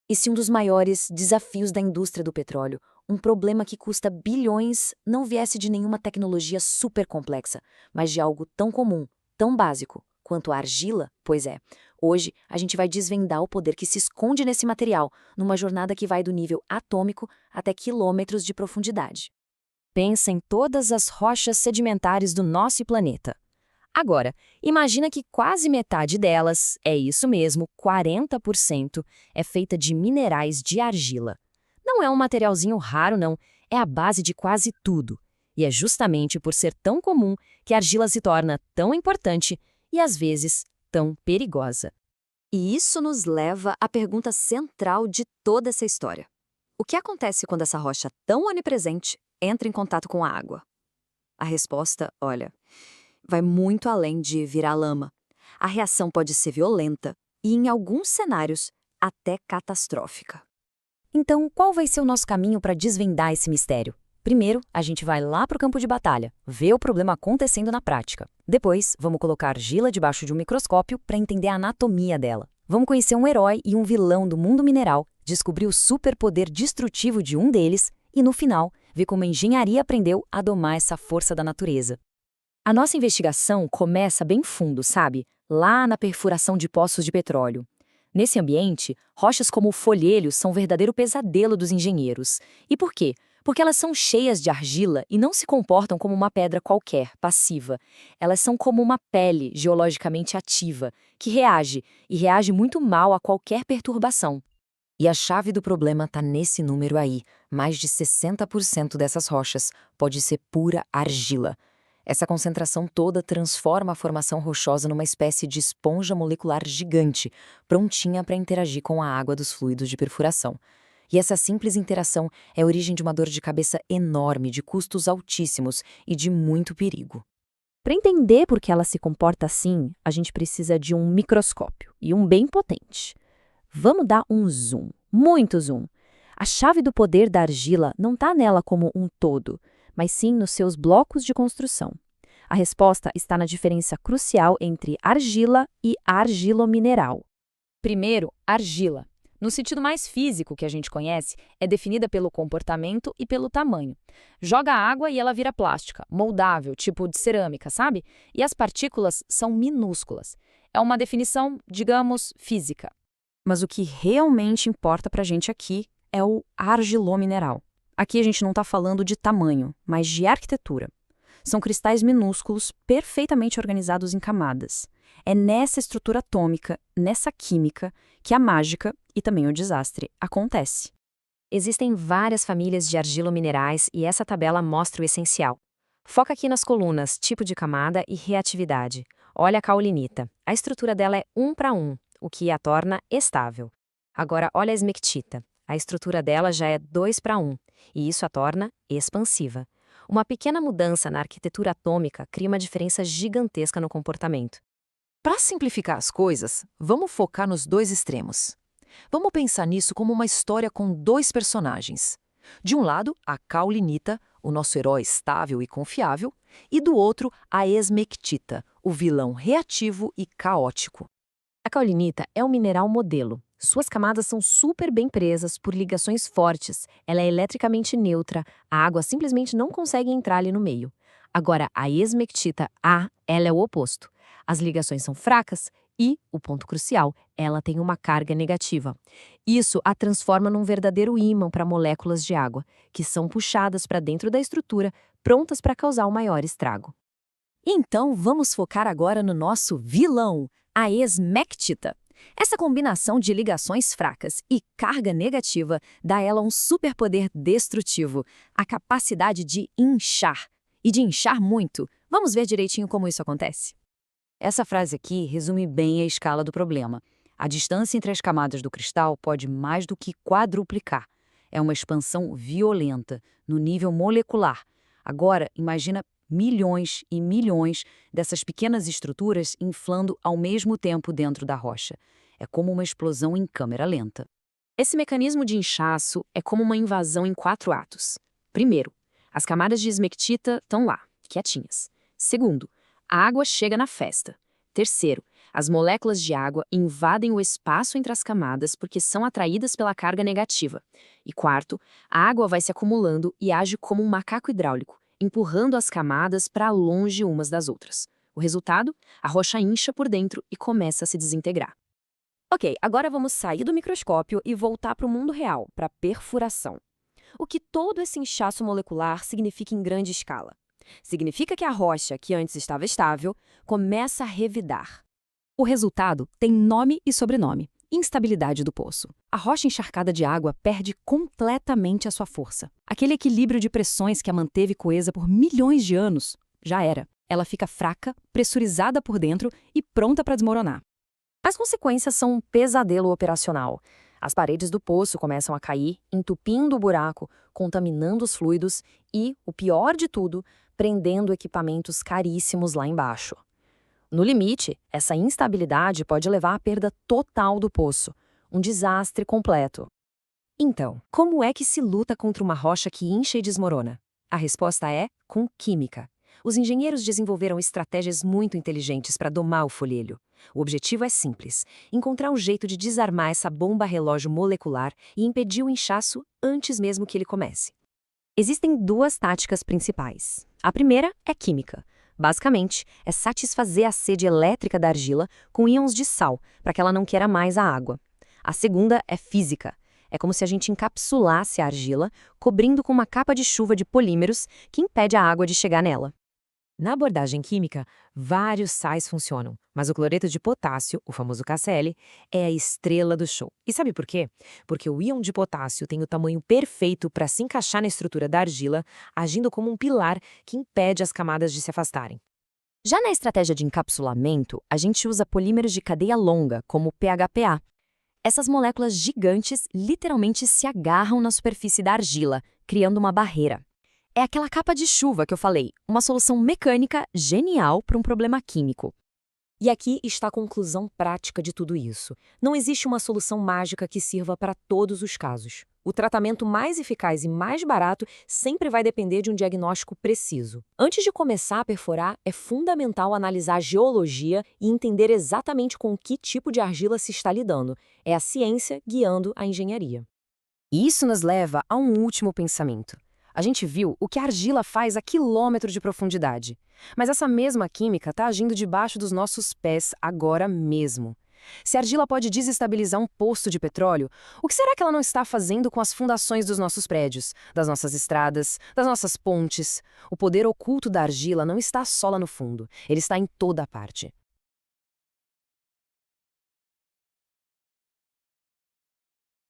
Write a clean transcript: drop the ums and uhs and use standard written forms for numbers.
E se um dos maiores desafios da indústria do petróleo, um problema que custa bilhões, não viesse de nenhuma tecnologia super complexa, mas de algo tão comum, tão básico, quanto a argila? Pois é, hoje a gente vai desvendar o poder que se esconde nesse material, numa jornada que vai do nível atômico até quilômetros de profundidade. Pensa em todas as rochas sedimentares do nosso planeta. Agora, imagina que quase metade delas, é isso mesmo, 40%, é feita de minerais de argila. Não é um materialzinho raro, não, é a base de quase tudo. E é justamente por ser tão comum que a argila se torna tão importante e, às vezes, tão perigosa. E isso nos leva à pergunta central de toda essa história. O que acontece quando essa rocha tão onipresente entra em contato com a água? A resposta, olha, vai muito além de virar lama. A reação pode ser violenta e, em alguns cenários, até catastrófica. Então, qual vai ser o nosso caminho para desvendar esse mistério? Primeiro, a gente vai lá para o campo de batalha, ver o problema acontecendo na prática. Depois, vamos colocar argila debaixo de um microscópio para entender a anatomia dela. Vamos conhecer um herói e um vilão do mundo mineral, descobrir o superpoder destrutivo de um deles e, no final, ver como a engenharia aprendeu a domar essa força da natureza. A nossa investigação começa bem fundo, sabe? Lá na perfuração de poços de petróleo. Nesse ambiente, rochas como o folhelho são um verdadeiro pesadelo dos engenheiros. E por quê? Porque elas são cheias de argila e não se comportam como uma pedra qualquer, passiva. Elas são como uma pele geologicamente ativa, que reage, e reage muito mal a qualquer perturbação. E a chave do problema está nesse número aí. Mais de 60% dessas rochas pode ser pura argila. Essa concentração toda transforma a formação rochosa numa espécie de esponja molecular gigante, prontinha para interagir com a água dos fluidos de perfuração. E essa simples interação é a origem de uma dor de cabeça enorme, de custos altíssimos e de muito perigo. Para entender por que ela se comporta assim, a gente precisa de um microscópio, e um bem potente. Vamos dar um zoom, muito zoom. A chave do poder da argila não está nela como um todo, mas sim nos seus blocos de construção. A resposta está na diferença crucial entre argila e argilomineral. Primeiro, argila. No sentido mais físico que a gente conhece, é definida pelo comportamento e pelo tamanho. Joga água e ela vira plástica, moldável, tipo de cerâmica, sabe? E as partículas são minúsculas. É uma definição, digamos, física. Mas o que realmente importa pra gente aqui é o argilomineral. Aqui a gente não está falando de tamanho, mas de arquitetura. São cristais minúsculos, perfeitamente organizados em camadas. É nessa estrutura atômica, nessa química, que a mágica e também o desastre acontece. Existem várias famílias de argilominerais e essa tabela mostra o essencial. Foca aqui nas colunas, tipo de camada e reatividade. Olha a caulinita. A estrutura dela é 1 para 1, o que a torna estável. Agora olha a esmectita. A estrutura dela já é 2 para 1, e isso a torna expansiva. Uma pequena mudança na arquitetura atômica cria uma diferença gigantesca no comportamento. Para simplificar as coisas, vamos focar nos dois extremos. Vamos pensar nisso como uma história com dois personagens. De um lado, a caulinita, o nosso herói estável e confiável, e do outro, a esmectita, o vilão reativo e caótico. A caulinita é um mineral modelo. Suas camadas são super bem presas por ligações fortes. Ela é eletricamente neutra. A água simplesmente não consegue entrar ali no meio. Agora, a esmectita ela é o oposto. As ligações são fracas e, o ponto crucial, ela tem uma carga negativa. Isso a transforma num verdadeiro ímã para moléculas de água, que são puxadas para dentro da estrutura, prontas para causar o maior estrago. Então, vamos focar agora no nosso vilão, a esmectita. Essa combinação de ligações fracas e carga negativa dá a ela um superpoder destrutivo, a capacidade de inchar. E de inchar muito. Vamos ver direitinho como isso acontece? Essa frase aqui resume bem a escala do problema. A distância entre as camadas do cristal pode mais do que quadruplicar. É uma expansão violenta, no nível molecular. Agora, imagina milhões e milhões dessas pequenas estruturas inflando ao mesmo tempo dentro da rocha. É como uma explosão em câmera lenta. Esse mecanismo de inchaço é como uma invasão em 4 atos. Primeiro, as camadas de esmectita estão lá, quietinhas. Segundo, a água chega na festa. Terceiro, As moléculas de água invadem o espaço entre as camadas porque são atraídas pela carga negativa. E quarto, a água vai se acumulando e age como um macaco hidráulico, empurrando as camadas para longe umas das outras. O resultado? A rocha incha por dentro e começa a se desintegrar. Ok, agora vamos sair do microscópio e voltar para o mundo real, para a perfuração. O que todo esse inchaço molecular significa em grande escala? Significa que a rocha, que antes estava estável, começa a revidar. O resultado tem nome e sobrenome: instabilidade do poço. A rocha encharcada de água perde completamente a sua força. Aquele equilíbrio de pressões que a manteve coesa por milhões de anos já era. Ela fica fraca, pressurizada por dentro e pronta para desmoronar. As consequências são um pesadelo operacional. As paredes do poço começam a cair, entupindo o buraco, contaminando os fluidos e, o pior de tudo, prendendo equipamentos caríssimos lá embaixo. No limite, essa instabilidade pode levar à perda total do poço, um desastre completo. Então, como é que se luta contra uma rocha que incha e desmorona? A resposta é com química. Os engenheiros desenvolveram estratégias muito inteligentes para domar o folhelho. O objetivo é simples: encontrar um jeito de desarmar essa bomba-relógio molecular e impedir o inchaço antes mesmo que ele comece. Existem duas táticas principais. A primeira é química. Basicamente, é satisfazer a sede elétrica da argila com íons de sal, para que ela não queira mais a água. A segunda é física. É como se a gente encapsulasse a argila, cobrindo com uma capa de chuva de polímeros que impede a água de chegar nela. Na abordagem química, vários sais funcionam, mas o cloreto de potássio, o famoso KCl, é a estrela do show. E sabe por quê? Porque o íon de potássio tem o tamanho perfeito para se encaixar na estrutura da argila, agindo como um pilar que impede as camadas de se afastarem. Já na estratégia de encapsulamento, a gente usa polímeros de cadeia longa, como o PHPA. Essas moléculas gigantes literalmente se agarram na superfície da argila, criando uma barreira. É aquela capa de chuva que eu falei, uma solução mecânica genial para um problema químico. E aqui está a conclusão prática de tudo isso. Não existe uma solução mágica que sirva para todos os casos. O tratamento mais eficaz e mais barato sempre vai depender de um diagnóstico preciso. Antes de começar a perfurar, é fundamental analisar a geologia e entender exatamente com que tipo de argila se está lidando. É a ciência guiando a engenharia. E isso nos leva a um último pensamento. A gente viu o que a argila faz a quilômetros de profundidade. Mas essa mesma química está agindo debaixo dos nossos pés agora mesmo. Se a argila pode desestabilizar um poço de petróleo, o que será que ela não está fazendo com as fundações dos nossos prédios, das nossas estradas, das nossas pontes? O poder oculto da argila não está só lá no fundo, ele está em toda parte.